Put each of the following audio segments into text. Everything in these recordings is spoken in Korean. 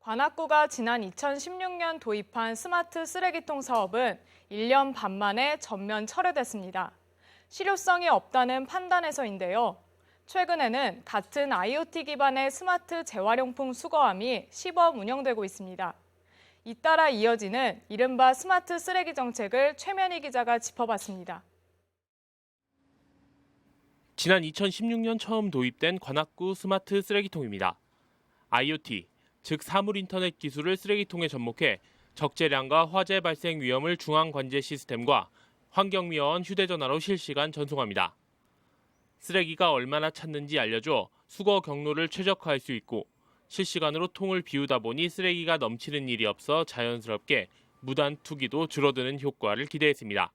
관악구가 지난 2016년 도입한 스마트 쓰레기통 사업은 1년 반 만에 전면 철회됐습니다. 실효성이 없다는 판단에서인데요. 최근에는 같은 IoT 기반의 스마트 재활용품 수거함이 시범 운영되고 있습니다. 잇따라 이어지는 이른바 스마트 쓰레기 정책을 최면희 기자가 짚어봤습니다. 지난 2016년 처음 도입된 관악구 스마트 쓰레기통입니다. IoT, 즉 사물 인터넷 기술을 쓰레기통에 접목해 적재량과 화재 발생 위험을 중앙 관제 시스템과 환경미화원 휴대전화로 실시간 전송합니다. 쓰레기가 얼마나 찼는지 알려줘 수거 경로를 최적화할 수 있고 실시간으로 통을 비우다 보니 쓰레기가 넘치는 일이 없어 자연스럽게 무단 투기도 줄어드는 효과를 기대했습니다.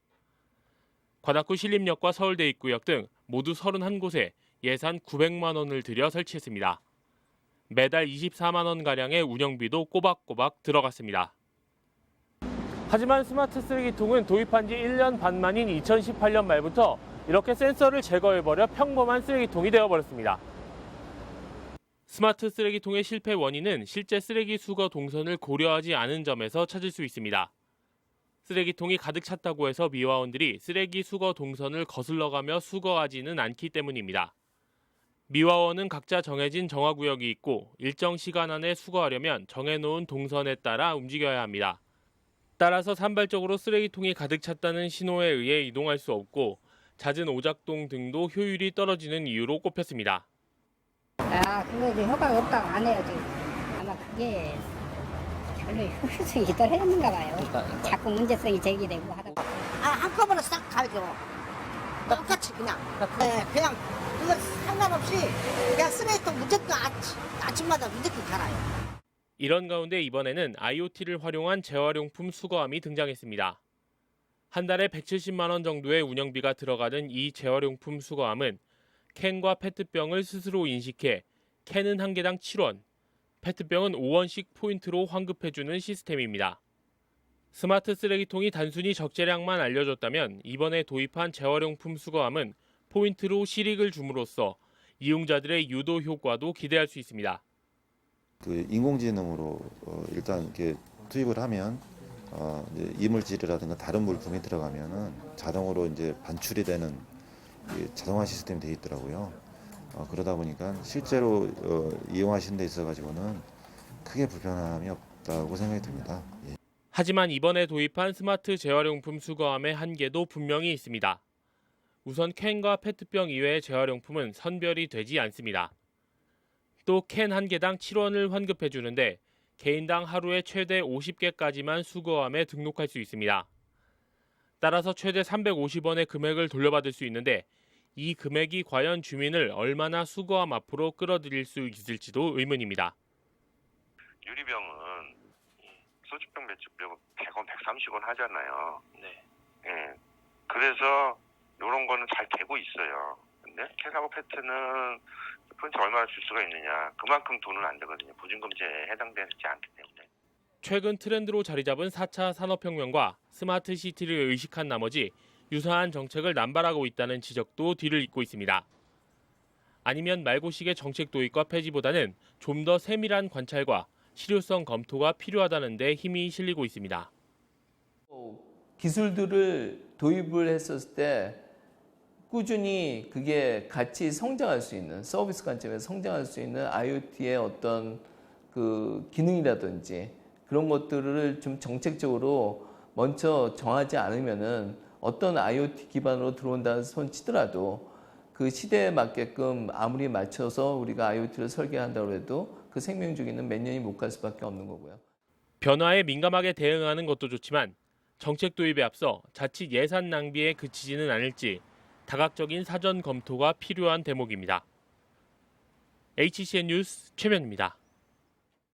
관악구 신림역과 서울대 입구역 등 모두 31곳에 예산 900만 원을 들여 설치했습니다. 매달 24만 원가량의 운영비도 꼬박꼬박 들어갔습니다. 하지만 스마트 쓰레기통은 도입한 지 1년 반 만인 2018년 말부터 이렇게 센서를 제거해버려 평범한 쓰레기통이 되어버렸습니다. 스마트 쓰레기통의 실패 원인은 실제 쓰레기 수거 동선을 고려하지 않은 점에서 찾을 수 있습니다. 쓰레기통이 가득 찼다고 해서 미화원들이 쓰레기 수거 동선을 거슬러가며 수거하지는 않기 때문입니다. 미화원은 각자 정해진 정화구역이 있고 일정 시간 안에 수거하려면 정해놓은 동선에 따라 움직여야 합니다. 따라서 산발적으로 쓰레기통이 가득 찼다는 신호에 의해 이동할 수 없고 잦은 오작동 등도 효율이 떨어지는 이유로 꼽혔습니다. 그거 효과가 없다고 안 해야지. 아마 그게 별로 효율성이 떨어졌는가 봐요. 자꾸 문제성이 제기되고 하다가. 한꺼번에 싹 갈죠. 똑같이 그냥. 네, 그냥 그거 상관없이 그냥 쓰레기통 무조건 아침마다 무조건 갈아요. 이런 가운데 이번에는 IoT를 활용한 재활용품 수거함이 등장했습니다. 한 달에 170만 원 정도의 운영비가 들어가는 이 재활용품 수거함은 캔과 페트병을 스스로 인식해 캔은 한 개당 7원, 페트병은 5원씩 포인트로 환급해주는 시스템입니다. 스마트 쓰레기통이 단순히 적재량만 알려줬다면 이번에 도입한 재활용품 수거함은 포인트로 실익을 줌으로써 이용자들의 유도 효과도 기대할 수 있습니다. 인공지능으로 일단 이렇게 투입을 하면 이제 이물질이라든가 다른 물품이 들어가면은 자동으로 이제 반출이 되는 자동화 시스템이 되어 있더라고요. 그러다 보니까 실제로 이용하시는 데 있어 가지고는 크게 불편함이 없다고 생각이 듭니다. 예. 하지만 이번에 도입한 스마트 재활용품 수거함의 한계도 분명히 있습니다. 우선 캔과 페트병 이외의 재활용품은 선별이 되지 않습니다. 또 캔 한 개당 7원을 환급해 주는데 개인당 하루에 최대 50개까지만 수거함에 등록할 수 있습니다. 따라서 최대 350원의 금액을 돌려받을 수 있는데 이 금액이 과연 주민을 얼마나 수거함 앞으로 끌어들일 수 있을지도 의문입니다. 유리병은 소주병, 맥주병은 100원, 130원 하잖아요. 네. 예. 그래서 이런 거는 잘 되고 있어요. 근데 캔하고 페트는 포인트 얼마나 줄 수가 있느냐. 그만큼 돈은 안 되거든요. 보증금제에 해당되지 않기 때문에. 최근 트렌드로 자리 잡은 4차 산업혁명과 스마트 시티를 의식한 나머지 유사한 정책을 남발하고 있다는 지적도 뒤를 잇고 있습니다. 아니면 말고식의 정책 도입과 폐지보다는 좀 더 세밀한 관찰과 실효성 검토가 필요하다는 데 힘이 실리고 있습니다. 기술들을 도입을 했었을 때 꾸준히 그게 같이 성장할 수 있는 서비스 관점에서 성장할 수 있는 IoT의 어떤 그 기능이라든지 그런 것들을 좀 정책적으로 먼저 정하지 않으면은 어떤 IoT 기반으로 들어온다는 손 치더라도 그 시대에 맞게끔 아무리 맞춰서 우리가 IoT를 설계한다고 해도 그 생명 주기는 몇 년이 못 갈 수밖에 없는 거고요. 변화에 민감하게 대응하는 것도 좋지만 정책 도입에 앞서 자칫 예산 낭비에 그치지는 않을지 다각적인 사전 검토가 필요한 대목입니다. HCN 뉴스 최면입니다.